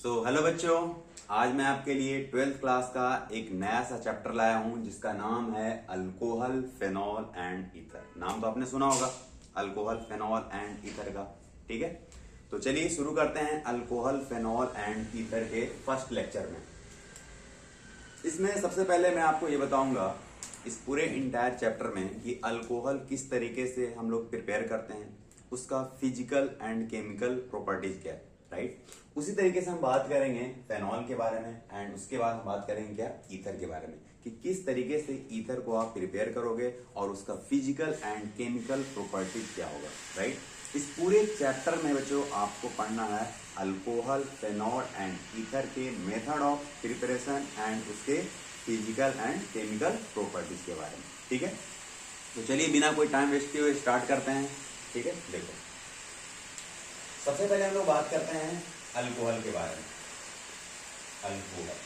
Hello बच्चों, आज मैं आपके लिए 12th क्लास का एक नया सा चैप्टर लाया हूं जिसका नाम है अल्कोहल, फेनॉल एंड ईथर। नाम तो आपने सुना होगा, अल्कोहल, फेनॉल एंड ईथर का। ठीक है, तो चलिए शुरू करते हैं अल्कोहल, फेनॉल एंड ईथर के फर्स्ट लेक्चर में। इसमें सबसे पहले मैं आपको ये बताऊंगा इस पूरे इंटायर चैप्टर में कि अल्कोहल किस तरीके से हम लोग प्रिपेयर करते हैं, उसका फिजिकल एंड केमिकल प्रॉपर्टीज क्या है, राइट। उसी तरीके से हम बात करेंगे फेनॉल के बारे में एंड उसके बाद हम बात करेंगे क्या, ईथर के बारे में, कि किस तरीके से ईथर को आप प्रिपेयर करोगे और उसका फिजिकल एंड केमिकल प्रॉपर्टीज क्या होगा, राइट। इस पूरे चैप्टर में बच्चों आपको पढ़ना है अल्कोहल, फेनॉल एंड ईथर के मेथड ऑफ प्रिपरेशन एंड उसके फिजिकल एंड केमिकल प्रॉपर्टीज के बारे में। ठीक है, तो चलिए बिना कोई टाइम वेस्ट किए हुए स्टार्ट करते हैं। ठीक है, देखो सबसे पहले हम लोग बात करते हैं अल्कोहल के बारे में। अल्कोहल,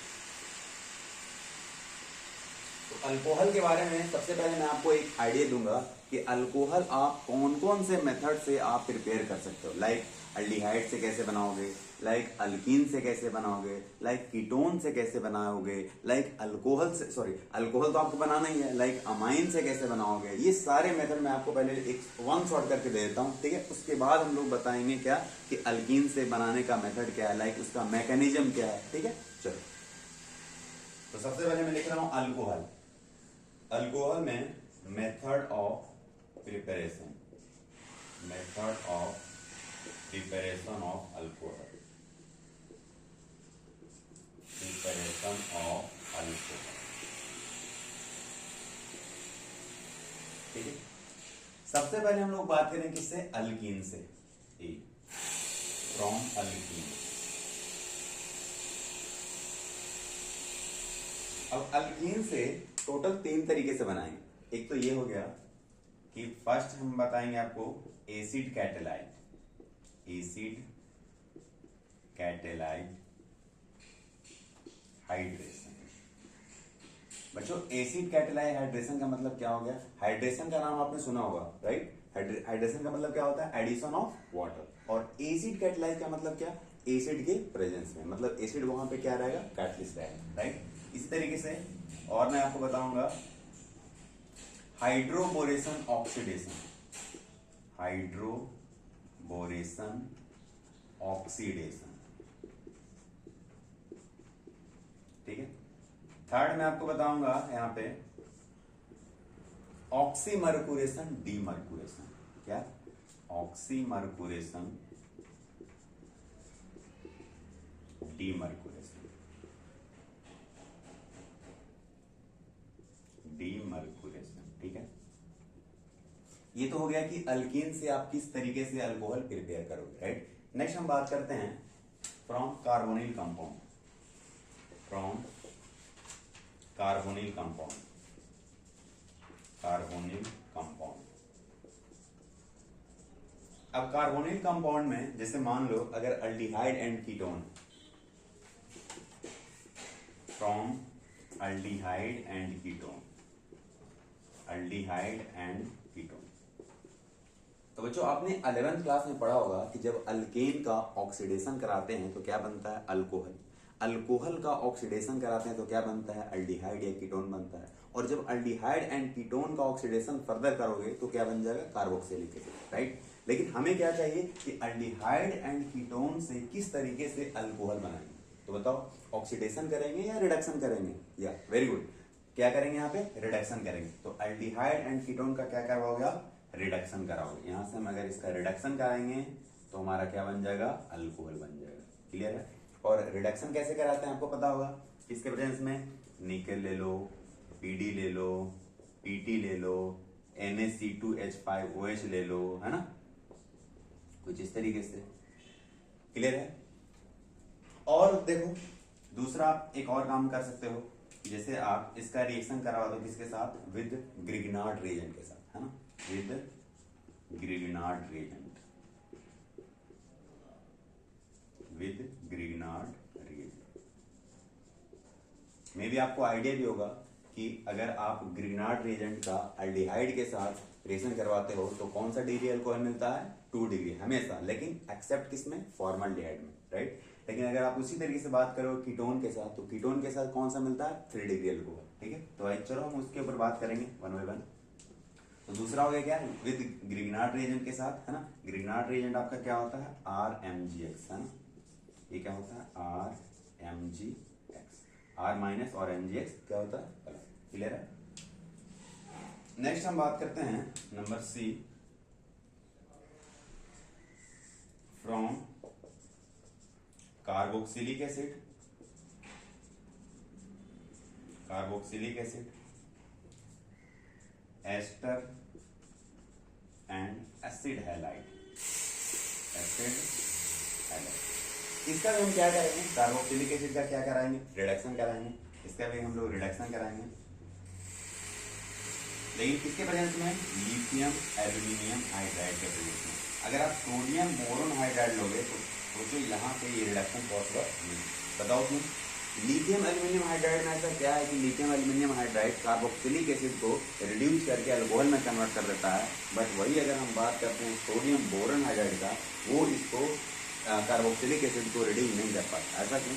तो अल्कोहल के बारे में सबसे पहले मैं आपको एक आइडिया दूंगा कि अल्कोहल आप कौन कौन से मेथड से आप प्रिपेयर कर सकते हो। लाइक अल्डिहाइड से कैसे बनाओगे, लाइक अल्कीन से कैसे बनाओगे, लाइक कीटोन से कैसे बनाओगे, लाइक अल्कोहल से, सॉरी अल्कोहल तो आपको बनाना ही है, लाइक अमाइन से कैसे बनाओगे। ये सारे मेथड मैं आपको पहले एक वन शॉट करके दे देता हूँ। ठीक है, उसके बाद हम लोग बताएंगे क्या कि अल्कीन से बनाने का मेथड क्या है, लाइक उसका मैकेनिज्म क्या है। ठीक है, चलो तो सबसे पहले मैं लिख रहा हूं अल्कोहल। अल्कोहल में method of preparation, method of preparation of alcohol, preparation of alcohol. ठीक है, सबसे पहले हम लोग बात करें किससे, अल्कीन से, फ्रॉम अल्कीन। अब अल्कीन से टोटल 3 तरीके से बनाएंगे। एक तो ये हो गया कि फर्स्ट हम बताएंगे आपको एसिड कैटेलाइड, एसिड कैटेलाइड हाइड्रेशन। बच्चों एसिड कैटेलाइड हाइड्रेशन का मतलब क्या हो गया, हाइड्रेशन का नाम आपने सुना होगा, राइट। हाइड्रेशन का मतलब क्या होता है, एडिशन ऑफ वाटर। और एसिड कैटेलाइड का मतलब क्या, एसिड के प्रेजेंस में, मतलब एसिड वहां पे क्या रहेगा, कैटलिस्ट रहेगा, राइट। इसी तरीके से और मैं आपको बताऊंगा हाइड्रोबोरेशन ऑक्सीडेशन, हाइड्रोबोरेशन ऑक्सीडेशन। ठीक है, थर्ड मैं आपको बताऊंगा यहां पे ऑक्सीमर्कुरेशन डीमर्कुरेशन। क्या, ऑक्सीमर्कुरेशन डीमर्कुरेशन, डीमर्कुरेशन। ठीक है, ये तो हो गया कि अल्कीन से आप किस तरीके से अल्कोहल प्रिपेयर करोगे, राइट। नेक्स्ट हम बात करते हैं from carbonyl compound, from carbonyl compound, carbonyl compound. अब कार्बोनिल कंपाउंड में जैसे मान लो अगर aldehyde and ketone, from aldehyde and ketone, aldehyde and ketone. तो बच्चों आपने 11th क्लास में पढ़ा होगा कि जब अल्केन का ऑक्सीडेशन कराते हैं तो क्या बनता है, अल्कोहल। अल्कोहल का ऑक्सीडेशन कराते हैं तो क्या बनता है, अल्डिहाइड या कीटोन बनता है। और जब अल्डिहाइड एंड कीटोन का ऑक्सीडेशन फर्दर करोगे तो क्या बन जाएगा, कार्बोक्सिलिक एसिड, राइट। लेकिन हमें क्या चाहिए कि अल्डिहाइड एंड कीटोन से किस तरीके से अल्कोहल बनाएंगे। तो बताओ ऑक्सीडेशन करेंगे या रिडक्शन करेंगे, या वेरी गुड, क्या करेंगे यहाँ पे, रिडक्शन करेंगे। तो अल्डिहाइड एंड कीटोन का क्या करवाओगे आप, रिडक्शन कराओगे। यहां से हम अगर इसका रिडक्शन कराएंगे तो हमारा क्या बन जाएगा, अल्कोहल बन जाएगा। क्लियर है। और रिडक्शन कैसे कराते हैं आपको पता होगा, किसके प्रेजेंस में, निकेल ले लो, पीडी ले लो, पीटी ले लो, NaC2H5OH ले लो, है ना, कुछ इस तरीके से। क्लियर है। और देखो दूसरा एक और काम कर सकते हो, जैसे आप इसका रिएक्शन करवा दो किसके साथ, विद ग्रिग्नार्ड रिएजेंट के साथ, है ना, with Grignard reagent, with Grignard reagent. मे भी आपको आइडिया भी होगा कि अगर आप ग्रिग्नार्ड रिएजेंट का अल्डिहाइड के साथ रिएक्शन करवाते हो तो कौन सा डिग्री अल्कोहल मिलता है, 2 डिग्री हमेशा, लेकिन एक्सेप्ट किसमें, फॉर्मल्डिहाइड में, राइट। लेकिन लेकिन अगर आप उसी तरीके से बात करो कीटोन के साथ, तो कीटोन के साथ कौन सा मिलता है 3 डिग्री अल्कोहल। ठीक है, तो भाई चलो हम उसके ऊपर बात करेंगे वन बाय वन। तो दूसरा हो गया क्या, विद ग्रिग्नार्ड रिएजेंट के साथ, है ना। ग्रिग्नार्ड रिएजेंट आपका क्या होता है RMgX, है ना। ये क्या होता है RMgX, R माइनस और MgX क्या होता है, क्लियर है। नेक्स्ट हम बात करते हैं number C, from carboxylic acid, carboxylic acid, ester and acid halide, acid halide. इसका भी हम क्या करेंगे, कार्बोक्सिलिक एसिड का क्या कराएंगे, रिडक्शन कराएंगे। इसका भी हम लोग रिडक्शन कराएंगे, लेकिन किसके प्रेजेंस में, लिथियम एल्यूमिनियम हाइड्राइड के प्रेजेंस में। अगर आप सोडियम बोरोन हाइड्राइड लोगे तो सोचो यहाँ पे ये रिडक्शन पॉसिबल नहीं। बताओ क्यों। लिथियम एल्यूमिनियम हाइड्राइड में ऐसा क्या है कि lithium aluminium hydride carboxylic acid को रिड्यूस करके अल्कोहल में कन्वर्ट कर देता है, बट वही अगर हम बात करते हैं सोडियम बोरोन हाइड्राइड का, वो इसको कार्बोक्सिलिक एसिड को रिड्यूस नहीं कर पाता। ऐसा क्यों,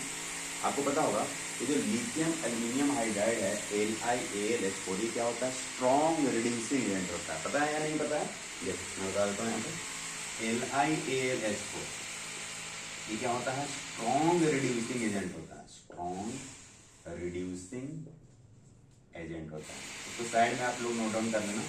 आपको पता होगा ये जो लिथियम एल्यूमिनियम हाइड्राइड है LiAlH4, ये क्या होता है, स्ट्रॉन्ग रिड्यूसिंग एजेंट होता है। पता है या नहीं पता है, ये मैं बता देता हूँ यहाँ पे। LiAlH4 ये क्या होता है, स्ट्रॉन्ग रिड्यूसिंग एजेंट होता है, स्ट्रॉन्ग रिड्यूसिंग एजेंट होता है। इसको साइड में आप लोग नोट डाउन कर लेना।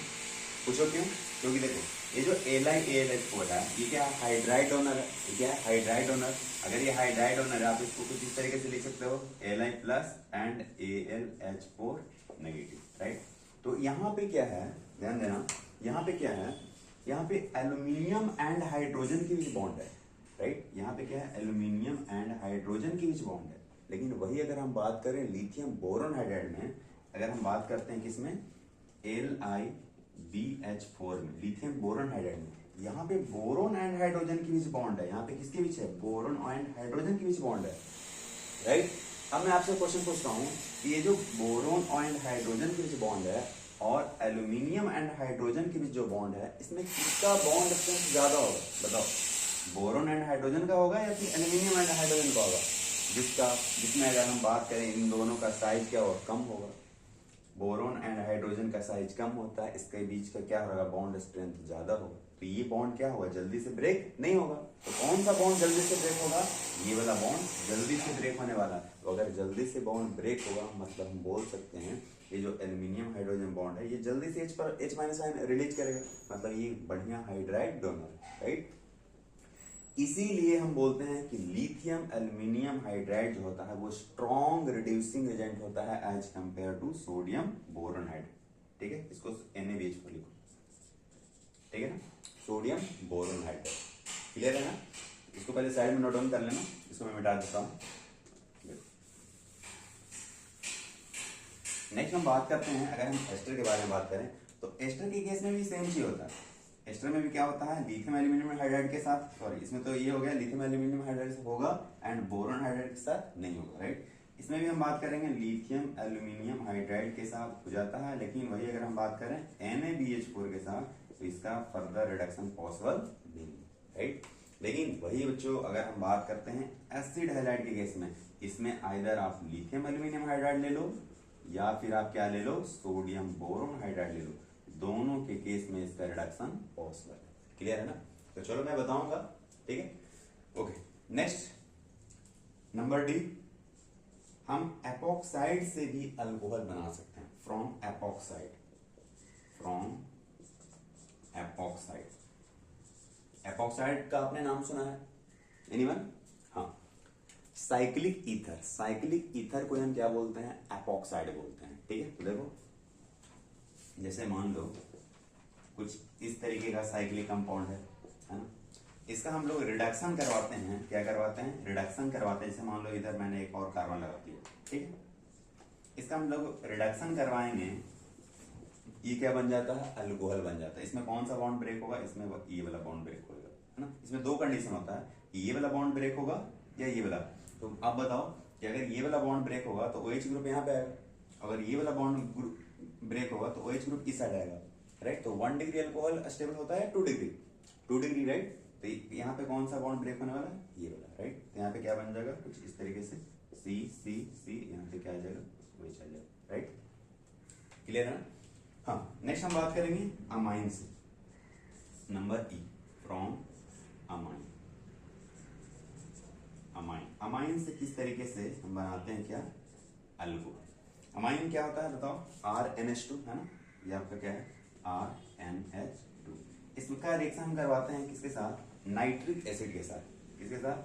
पूछो क्यों, क्योंकि देखो ये जो LiAlH4 है ये क्या हाइड्राइड डोनर है, ये क्या है हाइड्राइड डोनर। अगर ये हाइड्राइड डोनर है आप इसको कुछ इस तरीके से लिख सकते हो Li plus and AlH4 negative, right. तो यहाँ पे क्या है, ध्यान देना, यहाँ पे क्या है, यहाँ पे एल्यूमिनियम एंड हाइड्रोजन के बीच बॉन्ड है, राइट। यहाँ पे क्या है, एल्यूमिनियम एंड हाइड्रोजन के बीच बॉन्ड है। लेकिन वही अगर हम बात करें लिथियम बोरोन हाइड्राइड में, अगर हम बात करते हैं किसमें, LiBH4 में, लिथियम बोरोन हाइड्राइड में, यहाँ पे बोरोन एंड हाइड्रोजन के बीच बॉन्ड है। यहाँ पे किसके बीच है, बोरोन एंड हाइड्रोजन के बीच बॉन्ड है, राइट। अब मैं आपसे क्वेश्चन पूछता हूँ कि ये जो बोरोन एंड हाइड्रोजन के बीच बॉन्ड है और एल्यूमिनियम एंड हाइड्रोजन के बीच जो बॉन्ड है, इसमें किसका बॉन्ड स्ट्रेंथ ज्यादा होगा, बताओ। बोरोन एंड हाइड्रोजन का होगा या फिर एल्यूमिनियम एंड हाइड्रोजन का होगा, जिसमें अगर हम बात करें इन दोनों का साइज क्या होगा, कम होगा। बोरोन एंड हाइड्रोजन का साइज कम होता है, इसके बीच का क्या होगा, बॉन्ड स्ट्रेंथ ज्यादा होगा। तो ये बॉन्ड क्या होगा, जल्दी से ब्रेक नहीं होगा। तो कौन सा बॉन्ड जल्दी से ब्रेक होगा, ये वाला बॉन्ड जल्दी से ब्रेक होने वाला है। तो अगर जल्दी से बॉन्ड ब्रेक होगा मतलब हम बोल सकते हैं ये जो एल्यूमिनियम हाइड्रोजन बॉन्ड है ये जल्दी से H माइनस आयन रिलीज करेगा, मतलब ये बढ़िया हाइड्राइड डोनर, राइट। इसीलिए हम बोलते हैं कि लिथियम एल्यूमिनियम हाइड्राइड जो होता है वो स्ट्रॉन्ग रिड्यूसिंग एजेंट होता है as compare to sodium boron hydride. ठीक है, इसको NaBH4 लिखो, ठीक है ना, सोडियम बोरोन हाइड्राइड, क्लियर है ना। इसको पहले साइड में नोट डाउन कर लेना, इसको मैं मिटा देता हूं। नेक्स्ट हम बात करते हैं, अगर हम एस्टर के बारे में बात करें तो एस्टर के केस में भी सेम चीज होता है। एस्टर में भी क्या होता है, लिथियम एल्यूमिनियम हाइड्राइड के साथ, सॉरी इसमें तो ये हो गया लिथियम एल्यूमिनियम हाइड्राइड से होगा एंड बोरोन हाइड्राइड के साथ नहीं होगा, राइट। इसमें भी हम बात करेंगे लिथियम एल्यूमिनियम हाइड्राइड के साथ हो जाता है, लेकिन वही अगर हम बात करें NaBH4 के साथ तो इसका फर्दर रिडक्शन पॉसिबल नहीं, राइट। लेकिन वही बच्चों अगर हम बात करते हैं एसिड हैलाइड के केस में, इसमें आइदर आप लिथियम एल्यूमिनियम हाइड्राइड ले लो या फिर आप क्या ले लो, सोडियम बोरोन हाइड्राइड ले लो। दोनों के केस में इसका रिडक्शन पॉसिबल है, क्लियर है ना। तो चलो मैं बताऊंगा, ठीक है। ओके, नेक्स्ट नंबर D, हम एपॉक्साइड से भी अल्कोहल बना सकते हैं, from epoxide, from epoxide. Epoxide का आपने नाम सुना है एनीवन, हाँ। साइक्लिक ईथर, साइक्लिक ईथर को हम क्या बोलते हैं, एपॉक्साइड बोलते हैं, ठीक है। तो देखो जैसे मान लो कुछ इस तरीके का साइक्लिक कंपाउंड है ना, इसका हम लोग रिडक्शन करवाते हैं, क्या करवाते हैं, रिडक्शन करवाते हैं। जैसे मान लो इधर मैंने एक और कार्बन लगा दिया, ठीक है, इसका हम लोग रिडक्शन करवाएंगे, ये क्या बन जाता है, अल्कोहल बन जाता है। इसमें कौन सा बॉन्ड ब्रेक होगा, इसमें ये वाला बॉन्ड ब्रेक होगा, है ना। इसमें दो कंडीशन होता है, ये वाला बॉन्ड ब्रेक होगा या ये वाला। तो अब बताओ कि अगर ये वाला बॉन्ड ब्रेक होगा तो OH ग्रुप यहाँ पे आएगा, अगर ये वाला बॉन्ड ब्रेक होगा तो OH ग्रुप इस साइड आएगा, राइट। तो 1 डिग्री अल्कोहल स्टेबल होता है 2 डिग्री, 2 डिग्री, राइट। तो यहाँ पे कौन सा बॉन्ड ब्रेक होने वाला है, ये वाला, राइट। तो यहाँ पे क्या बन जाएगा, कुछ इस तरीके से सी सी सी, यहाँ पे क्या आ जाएगा, वही चल जाएगा, राइट। क्लियर है ना। हाँ, नेक्स्ट हम बात करेंगे अमाइन से। Number E, from amine. Amine, amine से किस तरीके से हम बनाते हैं क्या, अल्कोहल। अमाइन क्या होता है बताओ, RNH2 है ना, ये आपका क्या है, RNH2। इसका रिएक्शन हम करवाते हैं किसके साथ, नाइट्रिक एसिड के साथ, किसके साथ,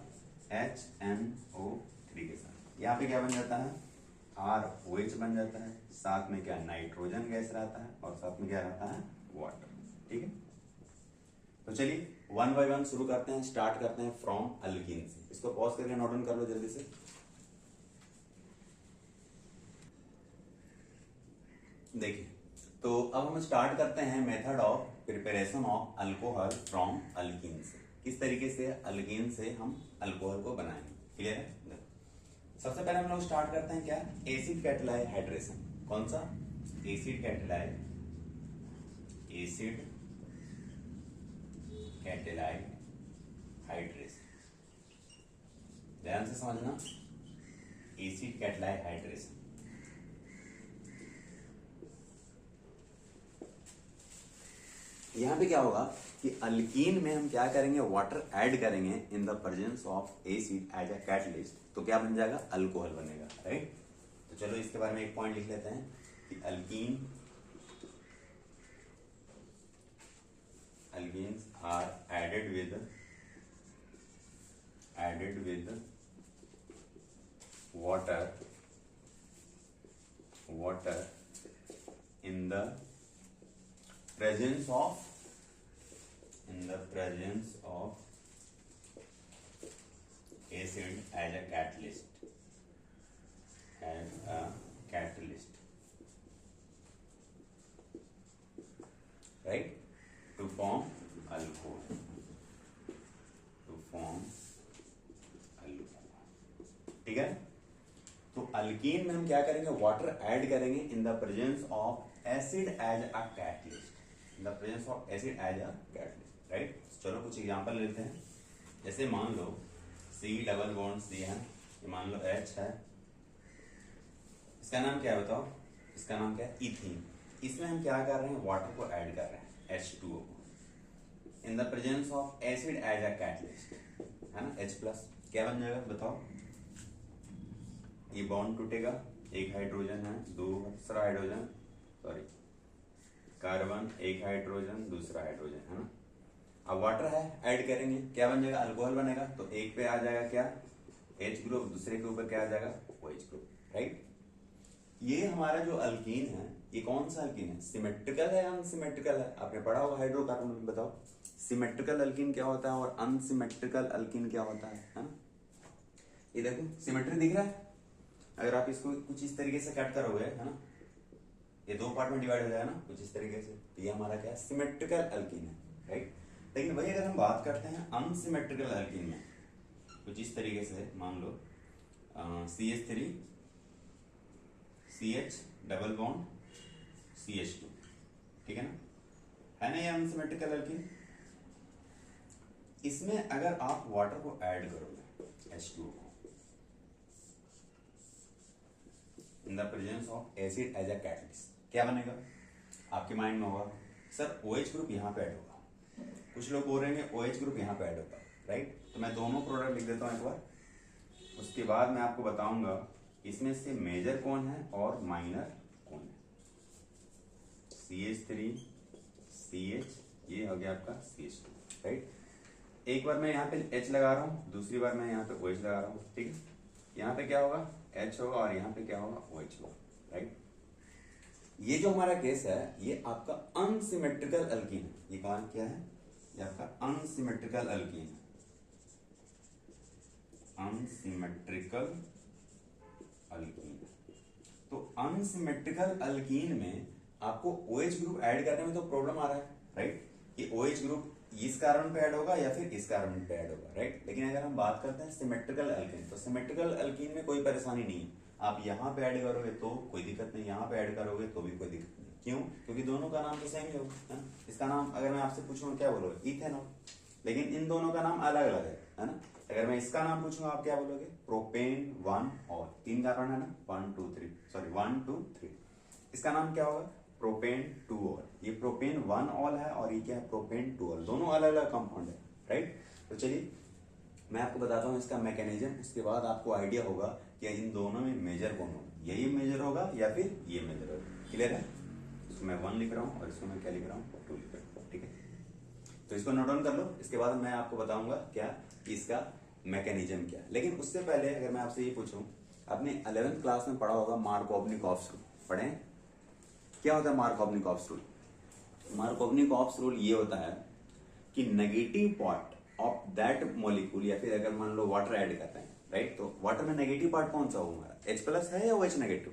HNO3 के साथ। यहाँ पे क्या बन जाता है, ROH बन जाता है, साथ में क्या नाइट्रोजन गैस रहता है और साथ में क्या रहता है, वाटर, ठीक है। तो चलिए वन बाय वन शुरू करते हैं, स्टार्ट करते हैं फ्रॉम अल्कीन से। इसको पॉज करके नोट डाउन कर लो जल्दी से। देखिए, तो अब हम स्टार्ट करते हैं method of preparation of alcohol from alkyne से। किस तरीके से अल्कीन से हम अल्कोहल को बनाएंगे, क्लियर है। देखो, सबसे पहले हम लोग स्टार्ट करते हैं क्या, एसिड कैटालाइज हाइड्रेशन। कौन सा, acid catalyse, acid catalyse hydration. ध्यान से समझना, एसिड कैटालाइज हाइड्रेशन। यहां पे क्या होगा कि अल्कीन में हम क्या करेंगे, वाटर ऐड करेंगे in the presence of acid as a catalyst, तो क्या बन जाएगा, अल्कोहल बनेगा, राइट। तो चलो इसके बारे में एक पॉइंट लिख लेते हैं कि alkenes are added with water in the presence of acid as a catalyst, right, to form alcohol, ठीक है। तो अल्कीन में हम क्या करेंगे, वाटर ऐड करेंगे in the presence of acid as a catalyst, right. चलो कुछ एग्जांपल लेते हैं। जैसे मान लो C डबल बॉन्ड C है, ये मान लो H है, इसका नाम क्या है बताओ, इसका नाम क्या है, इथीन। इसमें हम क्या कर रहे हैं, वाटर को ऐड कर रहे हैं, H2O को, in the presence of acid as a catalyst, है ना, H प्लस। क्या बन जाएगा बताओ, ये बॉन्ड टूटेगा, एक हाइड्रोजन है, दूसरा हाइड्रोजन, सॉरी कार्बन, एक हाइड्रोजन, दूसरा हाइड्रोजन, है ना। अब वाटर है, ऐड करेंगे, क्या बन जाएगा, अल्कोहल बनेगा। तो एक पे आ जाएगा क्या, H ग्रुप, दूसरे के ऊपर क्या आ जाएगा, OH ग्रुप, राइट। ये हमारा जो अल्कीन है, ये कौन सा अल्कीन है, सिमेट्रिकल है या अनसिमेट्रिकल है, आपने पढ़ा होगा हाइड्रोकार्बन में, बताओ सिमेट्रिकल अल्कीन क्या होता है और अनसिमेट्रिकल अल्कीन क्या होता है ना। ये देखो सिमेट्री दिख रहा है, अगर आप इसको कुछ इस तरीके से कट करोगे, है ना, ये दो पार्ट में डिवाइड हो जाएगा ना कुछ इस तरीके से, तो ये हमारा क्या है, सिमेट्रिकल अल्कीन है, राइट। लेकिन वही अगर हम बात करते हैं अनसिमेट्रिकल अल्कीन में, कुछ इस तरीके से मान लो CH3 CH double bond CH2, ठीक है ना, ये अनसिमेट्रिकल अल्कीन। इसमें अगर आप वाटर को ऐड करोगे H2O को in the presence of acid as a catalyst, क्या बनेगा, आपके माइंड में होगा सर OH ग्रुप यहाँ पे ऐड होगा, कुछ लोग बोल रहे हैं OH ग्रुप यहाँ पे ऐड होगा, राइट। तो मैं दोनों प्रोडक्ट लिख देता हूँ एक बार, उसके बाद मैं आपको बताऊंगा इसमें से मेजर कौन है और माइनर कौन है। CH3 CH, ये हो गया आपका CH2, राइट। एक बार मैं यहाँ पे H लगा रहा हूँ, दूसरी बार मैं यहाँ पे OH लगा रहा हूँ, ठीक है। यहाँ पे क्या होगा, H होगा और यहाँ पे क्या होगा, OH होगा, राइट। ये जो हमारा केस है, ये आपका अनसिमेट्रिकल अल्कीन है। ये कौन क्या है, ये आपका अनसिमेट्रिकल अल्कीन है, अनसिमेट्रिकल अल्कीन। तो अनसिमेट्रिकल अल्कीन में आपको OH ग्रुप ऐड करने में तो प्रॉब्लम आ रहा है, राइट। ये OH ग्रुप इस कार्बन पे ऐड होगा या फिर इस कार्बन पे ऐड होगा, राइट। लेकिन अगर हम बात करते हैं सिमेट्रिकल अल्कीन, तो सिमेट्रिकल अल्कीन में कोई परेशानी नहीं है, आप यहाँ पे ऐड करोगे तो कोई दिक्कत नहीं, यहाँ पे ऐड करोगे तो भी कोई दिक्कत नहीं। क्यों, क्योंकि दोनों का नाम तो सेम ही होगा, है ना। इसका नाम अगर मैं आपसे पूछूं क्या बोलोगे, इथेनॉल, लेकिन इन दोनों का नाम अलग अलग है ना। अगर मैं इसका नाम पूछूंगा आप क्या बोलोगे, प्रोपेन 1 ऑल, 3 कार्बन है ना, 1 2 3, सॉरी 1 2 3। इसका नाम क्या होगा, प्रोपेन 2 ऑल। ये प्रोपेन 1 ऑल है और ये क्या है, प्रोपेन 2 ऑल, दोनों अलग अलग कंपाउंड है, राइट। तो चलिए मैं आपको बताता हूँ इसका मैकेनिज्म, उसके बाद आपको आइडिया होगा कि इन दोनों में मेजर कौन होगा, यही मेजर होगा या फिर ये मेजर होगा। क्लियर है। इसको मैं 1 लिख रहा हूँ और इसको मैं क्या लिख रहा हूँ, 2 लिख रहा हूँ, ठीक है। तो इसको नोट डाउन कर लो, इसके बाद मैं आपको बताऊंगा क्या कि इसका मैकेनिज्म क्या है। लेकिन उससे पहले अगर मैं आपसे ये पूछूं, आपने 11th क्लास में पढ़ा होगा मार्कोवनिकॉफ्स रूल, पढ़े। क्या होता है मार्कोवनिकॉफ्स रूल? मार्कोवनिकॉफ्स रूल ये होता है कि negative part of that molecule, या फिर अगर मान लो वाटर ऐड करते हैं, राइट, तो वाटर में नेगेटिव पार्ट कौन सा होगा, H प्लस है या OH नेगेटिव,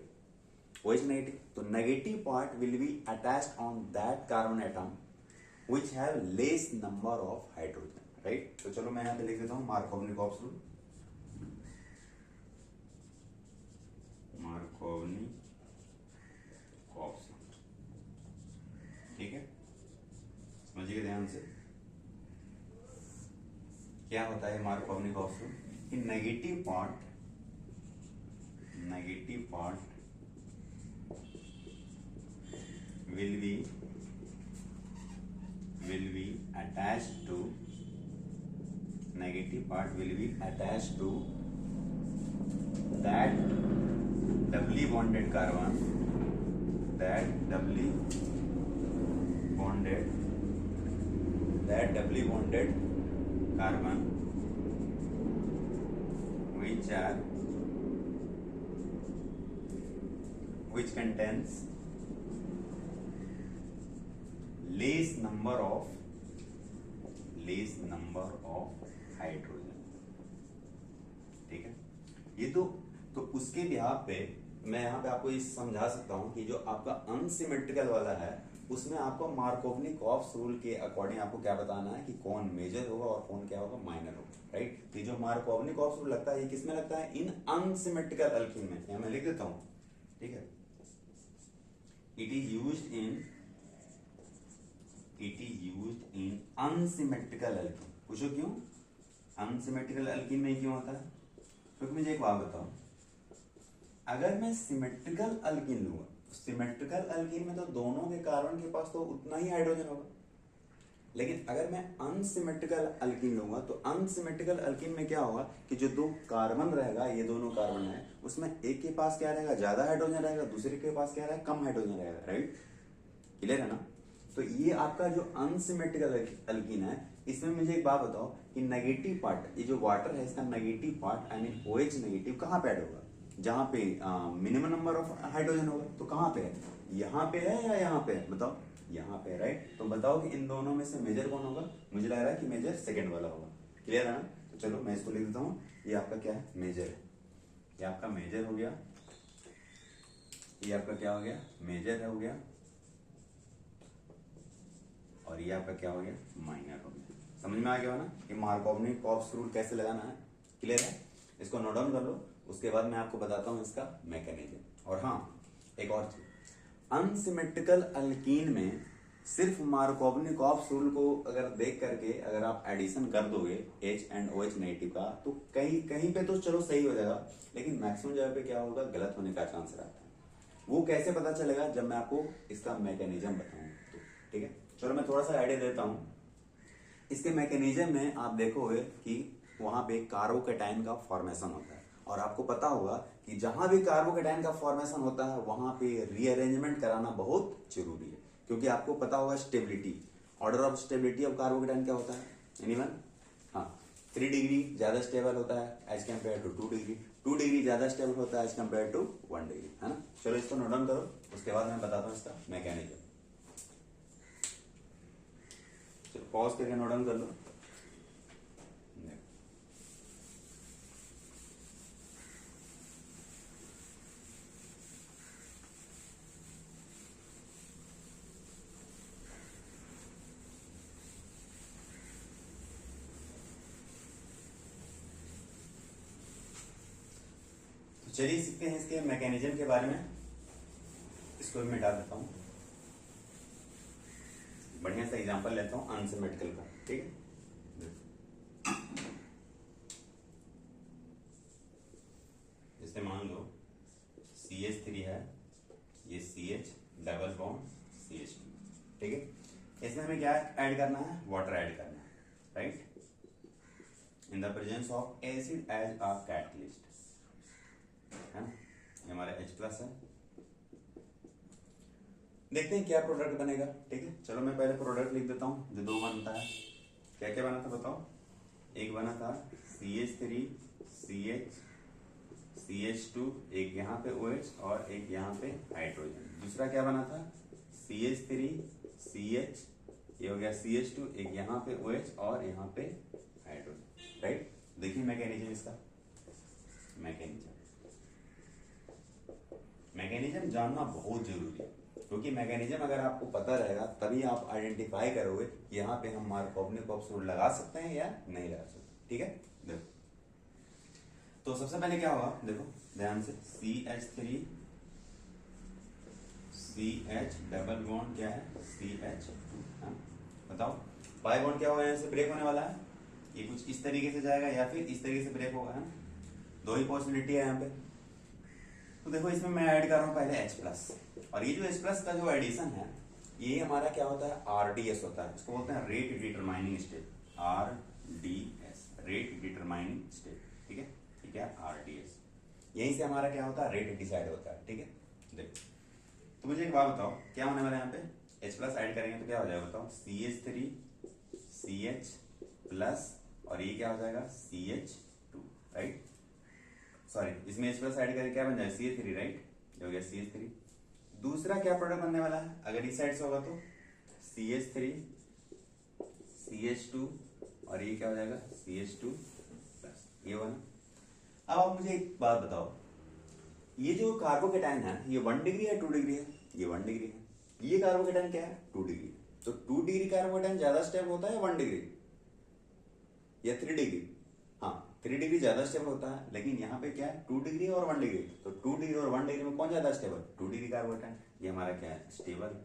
OH नेगेटिव। तो negative part will be attached on that carbon atom which have less number of hydrogen, right। तो चलो मैं यहाँ पे लिख देता हूँ मार्कोवनिकॉफ्स रूल, मार्कोवनिकॉफ्स रूल, ठीक है। समझिए ध्यान से क्या होता है मार्कोवनिकॉफ्स रूल, कि negative part will be attached to, negative part will be attached to that doubly bonded carbon, that doubly bonded carbon which contains less number of hydrogen, ठीक है। ये तो उसके बिहाफ पे मैं यहाँ पे आपको ये समझा सकता हूँ कि जो आपका अनसिमेट्रिकल वाला है उसमें आपको मार्कोवनिकॉफ्स रूल के अकॉर्डिंग आपको क्या बताना है कि कौन मेजर होगा और कौन क्या होगा, माइनर होगा, राइट। तो जो मार्कोवनिकॉफ्स रूल लगता है ये किसमें लगता है, इन अनसिमेट्रिकल अल्कीन में। यहाँ मैं लिख देता हूँ, ठीक है। It is used in unsymmetrical alkyne. पूछो क्यों अनसिमेट्रिकल अल्कीन में क्यों होता है, क्योंकि मुझे एक बात बताओ, अगर मैं सिमेट्रिकल अल्कीन लूंगा, सिमेट्रिकल अल्कीन में तो दोनों के कार्बन के पास तो उतना ही हाइड्रोजन होगा। लेकिन अगर मैं अनसिमेट्रिकल अल्कीन लूंगा तो अनसिमेट्रिकल अल्कीन में क्या होगा कि जो दो कार्बन रहेगा, ये दोनों कार्बन है, उसमें एक के पास क्या रहेगा, ज्यादा हाइड्रोजन रहेगा, दूसरे के पास क्या रहेगा, कम हाइड्रोजन रहेगा, राइट। क्लियर है ना। तो ये आपका जो अनसिमेट्रिकल अल्कीन है, इसमें मुझे एक बात बताओ कि नेगेटिव पार्ट, ये जो वाटर है इसका negative part I mean OH negative कहाँ पे ऐड होगा, जहां पे मिनिमम नंबर ऑफ हाइड्रोजन होगा। तो कहाँ पे है, यहाँ पे है या यहाँ पे है, बताओ, यहाँ पे, राइट। तो बताओ कि इन दोनों में से मेजर कौन होगा, मुझे लग रहा है कि मेजर सेकंड वाला होगा। क्लियर है ना। तो चलो मैं इसको लिख देता हूँ, ये आपका क्या है, मेजर है, ये आपका मेजर हो गया, ये आपका क्या हो गया, मेजर हो गया, और ये आपका क्या हो गया, माइनर हो गया। समझ में आ गया ना कि मार्कोवनिकॉफ्स रूल कैसे लगाना है। क्लियर है। इसको नोट डाउन कर लो, उसके बाद मैं आपको बताता हूं इसका मैकेनिज्म। और हाँ, एक और चीज, अनसिमेट्रिकल अल्कीन में सिर्फ मार्कोवनिकॉफ्स रूल को अगर देख करके अगर आप एडिशन कर दोगे H एंड OH नेगेटिव का, तो कहीं पे तो चलो सही हो जाएगा, लेकिन मैक्सिमम जगह पे क्या होगा, गलत होने का चांस रहता है। वो कैसे पता चलेगा, जब मैं आपको इसका मैकेनिज्म बताऊंगा, तो ठीक है। चलो मैं थोड़ा सा आइडिया देता हूं। इसके मैकेनिज्म में आप देखोगे कि वहां पे कार्बोकैटायन का फॉर्मेशन होता है, और आपको पता होगा कि जहां भी कार्बोकैटायन का फॉर्मेशन होता है वहां पे रीअरेंजमेंट कराना बहुत जरूरी है, क्योंकि आपको पता होगा stability, order of stability of carbocation क्या होता है, एनीवन? हाँ, 3 डिग्री ज्यादा स्टेबल होता है as compare to 2 degree, 2 degree ज्यादा स्टेबल होता है एज कम्पेयर टू 1 डिग्री, है ना। चलो इसको नोट डाउन करो, उसके बाद मैं बताता हूँ इसका मैकेनिज्म। चलो पॉज करके नोट डाउन कर लो। चलिए सीखते हैं इसके मैकेनिज्म के बारे में। इसको मैं मिटा देता हूं, बढ़िया सा एग्जांपल लेता हूं अनसिमेट्रिकल का, ठीक है। जैसे मान लो CH3 है, ये CH डबल बॉन्ड CH2, ठीक है। इसमें हमें क्या ऐड करना है, वाटर ऐड करना है, right, in the presence of acid as a catalyst, है ना। ये हमारा H+ है। देखते हैं क्या प्रोडक्ट बनेगा, ठीक है। चलो मैं पहले प्रोडक्ट लिख देता हूँ जो दो बनता है। क्या क्या बना था बताओ। एक बना था CH3 CH CH2, एक यहाँ पे OH और एक यहाँ पे हाइड्रोजन। दूसरा क्या बना था CH3 CH, ये हो गया CH2, एक यहाँ पे OH और यहाँ पे हाइड्रोजन, राइट। देखिए मैकेनिज्म इसका, मैकेनिज्म जानना बहुत जरूरी है, क्योंकि मैकेनिज्म अगर आपको पता रहेगा तभी आप आइडेंटिफाई करोगे कि यहाँ पे हम मार्कोवनिक रूल लगा सकते हैं या नहीं लगा सकते, ठीक है। देखो तो सबसे पहले क्या होगा, देखो ध्यान से, CH3 CH डबल बॉन्ड क्या है CH2, हाँ बताओ पाई बॉन्ड क्या होगा, यहाँ से ब्रेक होने वाला है, ये कुछ इस तरीके से जाएगा या फिर इस तरीके से ब्रेक होगा, है ना। दो ही पॉसिबिलिटी है यहाँ पे। तो देखो इसमें मैं ऐड कर रहा हूँ पहले H+, और ये जो H+ का जो एडिशन है ये हमारा क्या होता है, RDS होता है, इसको बोलते हैं rate determining step, RDS, rate determining step, ठीक है, ठीक है, RDS, यहीं से हमारा क्या होता है, रेट डिसाइड होता है, ठीक है। देखो तो मुझे एक बात बताओ, क्या होने वाला है यहाँ पे, H+ ऐड करेंगे तो क्या हो जाएगा बताओ, CH3 CH+ और ये क्या हो जाएगा CH2, राइट। सॉरी, इसमें H+ ऐड करके क्या बन जाएगा CH3, राइट, ये हो गया CH3। दूसरा क्या प्रोडक्ट बनने वाला है, अगर इस साइड से होगा तो CH3 CH2 और ये क्या हो जाएगा CH2+, ये बना। अब आप मुझे एक बात बताओ, ये जो कार्बोकेटाइन है ये 1 डिग्री है 2 डिग्री है, ये 1 डिग्री है, ये कार्बोकेटाइन क्या है 2 डिग्री, तो 2 डिग्री कार्बोकेटाइन ज्यादा स्टेबल होता है 1 डिग्री या 3 डिग्री, हाँ 3 डिग्री ज्यादा स्टेबल होता है, लेकिन यहाँ पे क्या है 2 डिग्री और 1 डिग्री, तो 2 डिग्री और 1 डिग्री में कौन ज्यादा स्टेबल, 2 डिग्री कार्बोकेटाइन, ये हमारा क्या है स्टेबल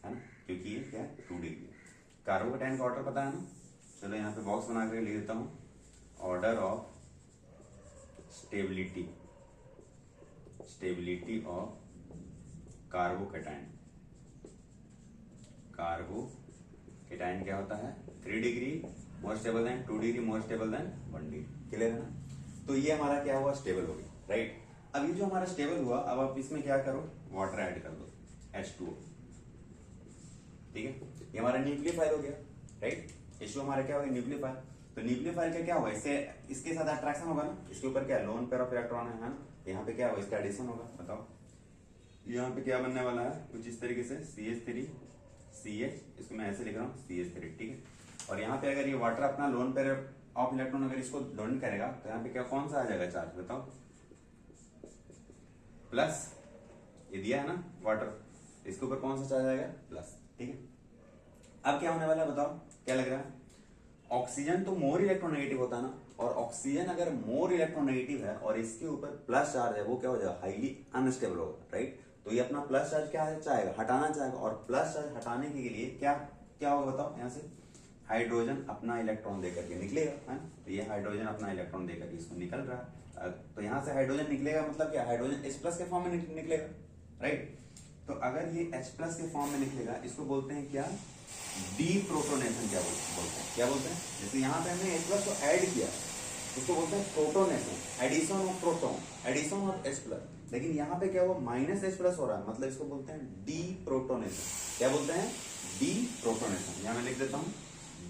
है ना, क्योंकि ये क्या है 2 डिग्री। कार्बोकेटाइन का ऑर्डर पता है ना, चलो यहाँ पे बॉक्स बना कर लिख देता हूँ, order of stability, stability of carbocation, carbocation क्या होता है 3 degree more stable then 2 degree more stable then 1 degree, clear है ना। तो ये हमारा क्या हुआ स्टेबल हो गया, राइट। अब ये जो हमारा स्टेबल हुआ, अब आप इसमें क्या करो, वाटर ऐड कर दो H2O, ठीक है, ये हमारा न्यूक्लियोफाइल हो गया, राइट। H2O हमारा क्या हो गया न्यूक्लियोफाइल, तो न्यूक्लियोफाइल का क्या होगा, इससे इसके साथ अट्रैक्शन होगा ना, इसके ऊपर क्या लोन पेयर ऑफ इलेक्ट्रॉन है ना, यहाँ पे क्या होगा इसका एडिशन होगा, बताओ यहाँ पे क्या बनने वाला है, कुछ इस तरीके से CH3 CH, इसको मैं ऐसे लिख रहा हूँ CH3, ठीक है। और यहाँ पे अगर ये वाटर अपना लोन पेयर ऑफ इलेक्ट्रॉन अगर इसको डोनेट करेगा तो यहाँ पे क्या कौन सा आ जाएगा चार्ज, बताओ प्लस, ये दिया है ना वाटर, इसके ऊपर कौन सा चार्ज आएगा प्लस, ठीक है। अब क्या होने वाला है बताओ, क्या लग रहा है, ऑक्सीजन तो मोर इलेक्ट्रोनेगेटिव होता है ना, और ऑक्सीजन अगर मोर इलेक्ट्रोनेगेटिव है और इसके ऊपर प्लस चार्ज है, वो क्या हो जाएगा हाईली अनस्टेबल होगा, राइट। तो ये अपना प्लस चार्ज क्या चाहेगा, हटाना चाहेगा, और प्लस चार्ज हटाने के लिए क्या क्या होगा बताओ, यहाँ से हाइड्रोजन अपना इलेक्ट्रॉन देकर के निकलेगा, है ना। तो ये हाइड्रोजन अपना इलेक्ट्रॉन देकर के इसको निकल रहा है, तो यहाँ से हाइड्रोजन निकलेगा मतलब क्या, हाइड्रोजन H+ के फॉर्म में निकलेगा, राइट। तो अगर ये H+ के फॉर्म में निकलेगा, इसको बोलते हैं क्या, डीप्रोटोनेशन, क्या बोलते हैं, क्या बोलते हैं, जैसे यहाँ पे हमने H+ को ऐड किया, इसको बोलते हैं protonation, addition of proton, addition of H+, लेकिन यहाँ पे क्या हुआ -H+ हो रहा है, मतलब इसको बोलते हैं डीप्रोटोनेशन, क्या बोलते हैं डीप्रोटोनेशन, यहाँ मैं लिख देता हूँ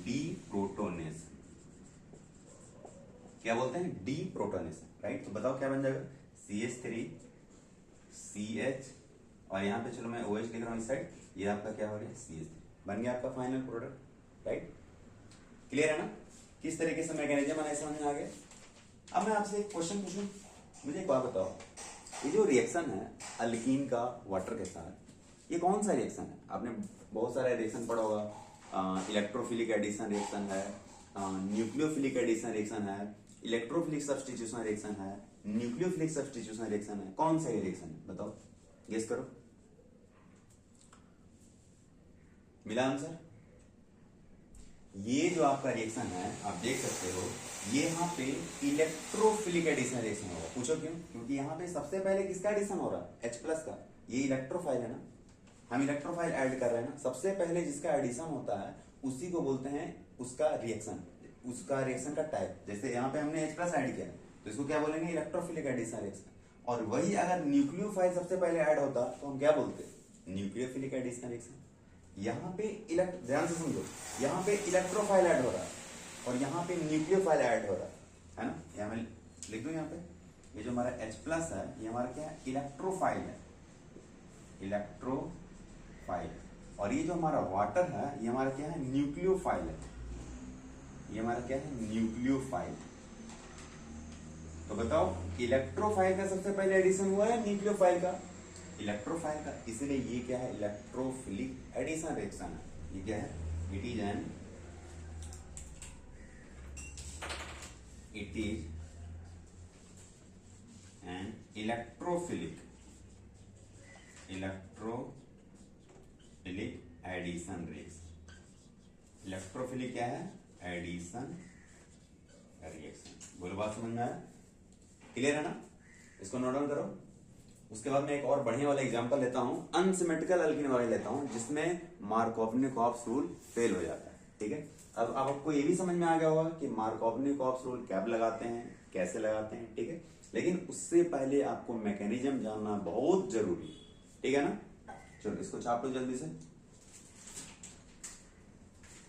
डीप्रोटोनेशन, क्या बोलते हैं डीप्रोटोनेशन, राइट। तो बताओ क्या बन जाएगा CH3 CH, और यहाँ पे चलो मैं OH लिख रहा हूँ इस साइड, ये आपका क्या हो गया CH3, बन गया आपका फाइनल प्रोडक्ट, राइट। क्लियर है ना, किस तरीके से मैकेनिज्म बनाए समझ में आ गया। अब मैं आपसे एक क्वेश्चन पूछूं, मुझे एक बात बताओ, ये जो रिएक्शन है अल्कीन का वाटर के साथ, ये कौन सा रिएक्शन है, आपने बहुत सारे रिएक्शन पढ़ा होगा, इलेक्ट्रोफिलिक एडिशन रिएक्शन है, न्यूक्लियोफिलिक एडिशन रिएक्शन है, इलेक्ट्रोफिलिक सब्स्टिट्यूशन रिएक्शन है, न्यूक्लियोफिलिक सब्स्टिट्यूशन रिएक्शन है, कौन सा रिएक्शन है बताओ, गेस करो, मिला आंसर। ये जो आपका रिएक्शन है आप देख सकते हो, ये यहाँ पे इलेक्ट्रोफिलिक एडिशन रिएक्शन होगा। पूछो क्यों? क्योंकि यहाँ पे सबसे पहले किसका एडिशन हो रहा है? H प्लस का। ये इलेक्ट्रोफाइल है ना, हम इलेक्ट्रोफाइल ऐड कर रहे हैं ना। सबसे पहले जिसका एडिशन होता है उसी को बोलते हैं उसका रिएक्शन, उसका रिएक्शन का टाइप। जैसे यहाँ पे हमने H प्लस ऐड किया तो इसको क्या बोलेंगे? Electrophilic addition reaction. और वही अगर न्यूक्लियोफाइल सबसे पहले ऐड होता तो हम क्या बोलते? Nucleophilic addition reaction. यहाँ पे ध्यान से समझो, यहाँ पे इलेक्ट्रोफाइल ऐड हो रहा है और यहाँ पे न्यूक्लियोफाइल ऐड हो रहा है ना। यहाँ मैं लिख दूं, यहाँ पे ये जो हमारा H प्लस है ये हमारा क्या है? इलेक्ट्रोफाइल है, इलेक्ट्रोफाइल। और ये जो हमारा वाटर है ये हमारा क्या है? न्यूक्लियोफाइल है। ये हमारा क्या है? न्यूक्लियोफाइल। तो बताओ इलेक्ट्रोफाइल का सबसे पहले एडिशन हुआ है न्यूक्लियोफाइल का? इलेक्ट्रोफाइल का। इसलिए ये क्या है? इलेक्ट्रोफिलिक एडिशन रिएक्शन है। ये क्या है? It is an electrophilic addition reaction. Electrophilic क्या है? Addition reaction. बोलो, बात समझ में आया? क्लियर है ना? इसको नोट डाउन करो। उसके बाद मैं एक और बढ़िया वाला एग्जांपल लेता हूं, अनसिमेट्रिकल अल्कीन वाला लेता हूं, जिसमें मार्कोवनिक-ऑप्स रूल फेल हो जाता है। ठीक है, अब आपको ये भी समझ में आ गया होगा कि मार्कोवनिक-ऑप्स रूल कैब लगाते हैं, कैसे लगाते हैं। ठीक है, लेकिन उससे पहले आपको मैकेनिज्म जानना बहुत जरूरी है। ठीक है ना? चलो इसको छाप लो जल्दी से।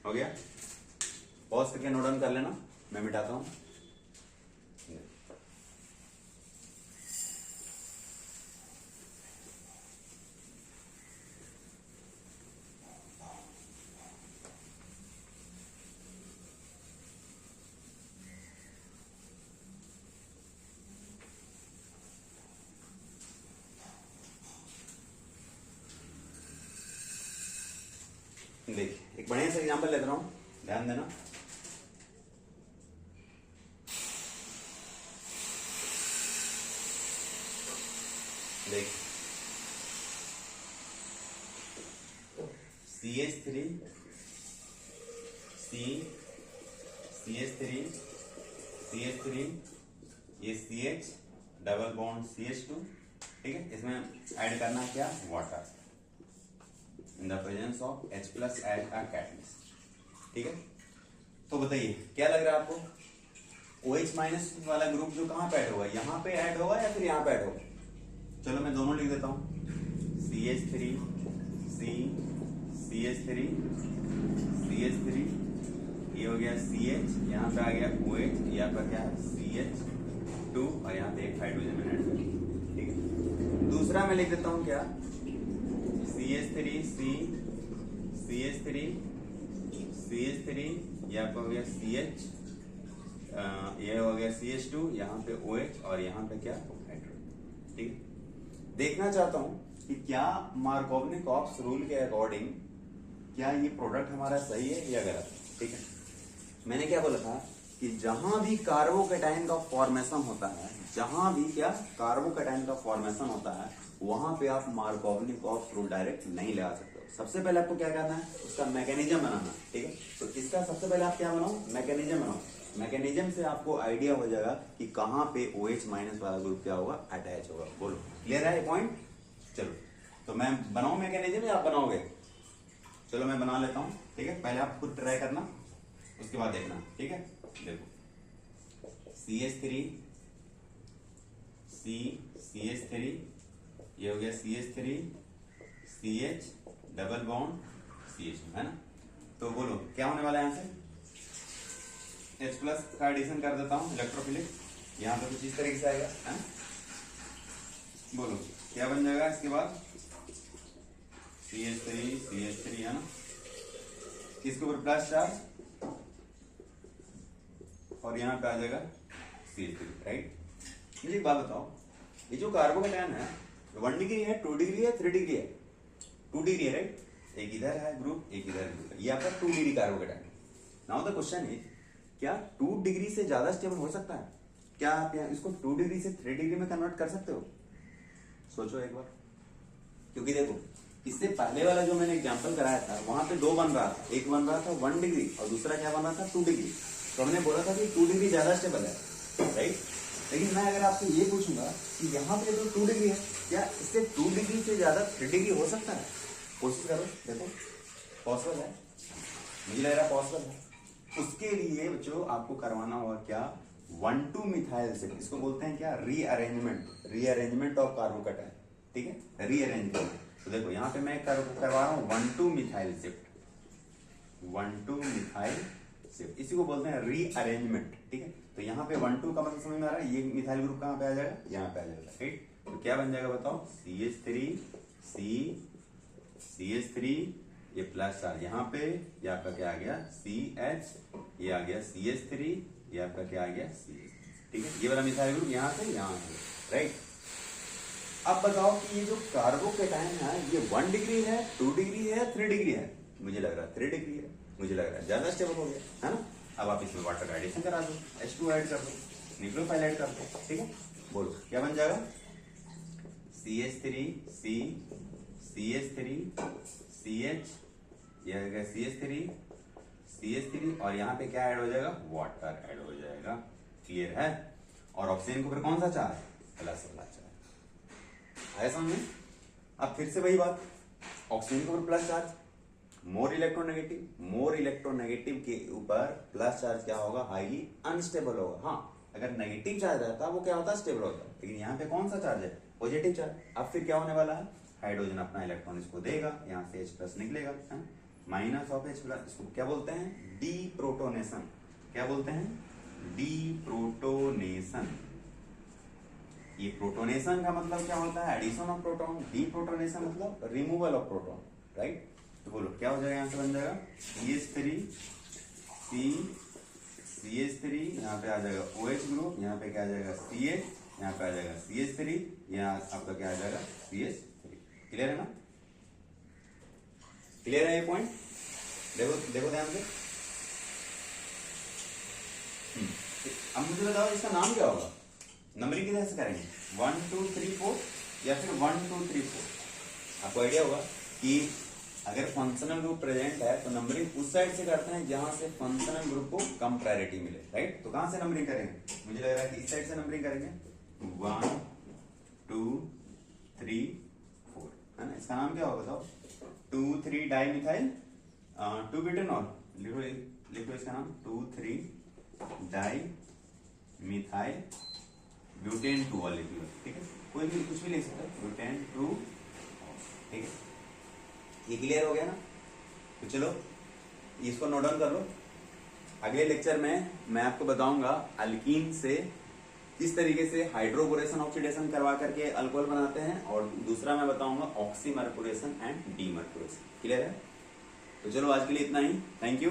हो गया? पॉज करके नोट डाउन कर लेना, मैं मिटाता हूं। देखिए एक बढ़िया सा एग्जांपल लेता हूं, ध्यान देना। देख CH3 CH3 CH3 ये CH डबल बॉन्ड CH2। ठीक है, इसमें ऐड करना है क्या? Water in the presence of H plus as a catalyst. ठीक है, तो बताइए क्या लग रहा है आपको? OH माइनस वाला ग्रुप जो कहां पे ऐड होगा? यहां पे ऐड होगा या फिर यहां पे ऐड होगा? चलो मैं दोनों लिख देता हूं, CH3 CH3 CH3, ये हो गया CH, यहाँ पे आ गया OH, यहाँ पर क्या है? CH2, और यहाँ पे एक हाइड्रोजन में ऐड कर। ठीक है, दूसरा मैं लिख देता हूं क्या? CH3 CH3, यहाँ पे हो गया CH, ये हो गया CH2, यहाँ पे OH, और यहाँ पे क्या? हाइड्रोजन। ठीक है, देखना चाहता हूं कि क्या मार्कोवनिक-ऑप्स रूल के अकॉर्डिंग क्या ये प्रोडक्ट हमारा सही है या गलत है। ठीक है, मैंने क्या बोला था कि जहां भी कार्बोकेटाइन का फॉर्मेशन होता है, जहां भी क्या कार्बोकेटाइन का फॉर्मेशन होता है, वहां पे आप मार्कोवनिक-ऑप्स रूल डायरेक्ट नहीं लगा सकते हो। सबसे पहले आपको क्या करना है? उसका मैकेनिज्म बनाना। ठीक है, तो इसका सबसे पहले आप क्या बनाओ? मैकेनिज्म बनाओ। मैकेनिज्म से आपको आइडिया हो जाएगा कि कहां पे OH माइनस वाला ग्रुप क्या होगा? अटैच होगा। बोलो, क्लियर है ये पॉइंट? चलो तो मैं बनाऊं मैकेनिज्म या आप बनाओगे? चलो मैं बना लेता हूं। ठीक है, पहले आप खुद ट्राई करना, उसके बाद देखना। ठीक है, देखो CH3 CH3, ये हो गया CH3 CH double bond CH2, है ना। तो बोलो क्या होने वाला है? यहां से H प्लस का एडिशन कर देता हूं, इलेक्ट्रोफिलिक। यहां पे कुछ इस तरीके से आएगा, है ना। बोलो क्या बन जाएगा इसके बाद? CH3 है ना, इसके ऊपर प्लस चार्ज, और यहाँ पे आ जाएगा CH3, राइट। मुझे एक बात बताओ, ये जो कार्बोकेटाइन है 1 डिग्री है, 2 डिग्री है, 3 डिग्री है? 2 डिग्री है, राइट। एक इधर है ग्रुप, एक इधर ग्रुप है, ये आपका 2 degree carbocation. Now the question is, क्या 2 डिग्री से ज्यादा स्टेबल हो सकता है? क्या आप यहाँ इसको 2 डिग्री से 3 डिग्री में कन्वर्ट कर सकते हो? सोचो एक बार, क्योंकि देखो इससे पहले वाला जो मैंने एग्जांपल कराया था वहां पे 2 बन रहा था, एक बन रहा था 1 डिग्री और दूसरा क्या बन रहा था? 2 डिग्री। तो हमने बोला था कि 2 डिग्री ज्यादा स्टेबल है, राइट। लेकिन मैं अगर आपसे ये पूछूंगा कि यहाँ पे तो 2 डिग्री है, क्या इससे 2 डिग्री से ज्यादा 3 डिग्री हो सकता है? कोशिश करो, देखो पॉसिबल है, मुझे लग रहा है पॉसिबल है। उसके लिए बच्चों आपको करवाना होगा क्या, 1,2 मिथाइल शिफ्ट, इसको बोलते हैं क्या, रीअरेंजमेंट ऑफ कार्बोकैटायन, ठीक है, रीअरेंजमेंट। तो देखो यहाँ पे मैं करवा रहा हूँ 1,2 मिथाइल शिफ्ट, 1,2 मिथाइल शिफ्ट, इसी को बोलते हैं रीअरेंजमेंट, ठीक है। तो यहाँ पे 1,2 का मतलब समझ में आ रहा है, ये मिथाइल ग्रुप कहाँ पे आ जाएगा, यहाँ पे आ जाएगा, राइट। तो क्या बन जाएगा बताओ, CH3 ये प्लस चार्ज यहाँ पे, ये आपका क्या आ गया CH, ये आ गया CH3, ये आपका क्या आ गया CH, ठीक है। ये वाला मिथाइल ग्रुप यहाँ से यहाँ है, राइट। अब बताओ कि ये जो कार्बोकैटायन है ये 1 डिग्री है, 2 डिग्री है, 3 डिग्री है? मुझे लग रहा है 3 डिग्री है, मुझे लग रहा है ज्यादा स्टेबल हो गया, है ना। अब आप इसमें वाटर का एडिशन करा दो, H2 ऐड कर दो, न्यूक्लियोफाइल ऐड कर दो, ठीक है। बोलो क्या बन जाएगा, CH3 C, CH3 CH, ये आ गया CH3 और यहाँ पे क्या ऐड हो जाएगा, वाटर ऐड हो जाएगा, क्लियर है। और ऑक्सीजन के ऊपर कौन सा चार्ज, प्लस वाला चार्ज, आया समझ में। अब फिर से वही बात, ऑक्सीजन के ऊपर प्लस चार्ज, मोर इलेक्ट्रोनेगेटिव के ऊपर प्लस चार्ज क्या होगा, हाईली अनस्टेबल होगा। हाँ, अगर नेगेटिव चार्ज रहता वो क्या होता, स्टेबल होता। लेकिन यहाँ पे कौन सा चार्ज है, पॉजिटिव चार्ज। अब फिर क्या होने वाला है, हाइड्रोजन अपना इलेक्ट्रॉन इसको देगा, यहाँ से H+ निकलेगा, है माइनस ऑफ H+, इसको क्या बोलते हैं, डीप्रोटोनेशन। क्या बोलते हैं, डीप्रोटोनेशन। ये प्रोटोनेशन का मतलब क्या होता है, एडिशन ऑफ प्रोटॉन, डीप्रोटोनेशन मतलब रिमूवल ऑफ प्रोटॉन, राइट। तो बोलो क्या हो जाएगा, यहाँ से बन जाएगा CH3 यहाँ पे आ जाएगा OH ग्रुप, यहाँ पे क्या आ जाएगा CH, यहाँ पे आ जाएगा CH3, यहाँ आपका क्या आ जाएगा CH3। क्लियर है ना, क्लियर है ये पॉइंट, देखो ध्यान से। अब मुझे बताओ इसका नाम क्या होगा, नंबरिंग किधर से करेंगे, 1 2 3 4 या फिर 1 2 3 4। आपको आइडिया होगा कि अगर फंक्शनल ग्रुप प्रेजेंट है तो नंबरिंग उस साइड से करते हैं जहां से फंक्शनल ग्रुप को कम प्रायोरिटी मिले, राइट। तो कहां से नंबरिंग करेंगे, मुझे लग रहा है कि इस साइड से नंबरिंग करेंगे, 1 2 3 4, है ना। इसका नाम क्या होगा बताओ, 2 3 डाई मिथाइल 2 ब्यूटेनॉल, लिखो इसका नाम 2 3 डाई मिथाइल ब्यूटेन 2 वाले की, ठीक है। कोई भी कुछ भी लिख सकता है, ब्यूटेन 2, ठीक है। ये क्लियर हो गया ना। तो चलो इसको नोट डाउन कर लो। अगले लेक्चर में मैं आपको बताऊंगा अल्कीन से किस तरीके से हाइड्रोबोरेशन ऑक्सीडेशन करवा करके अल्कोहल बनाते हैं, और दूसरा मैं बताऊंगा ऑक्सीमर्कुरेशन एंड डीमर्कुरेशन। क्लियर है। तो चलो आज के लिए इतना ही, थैंक यू।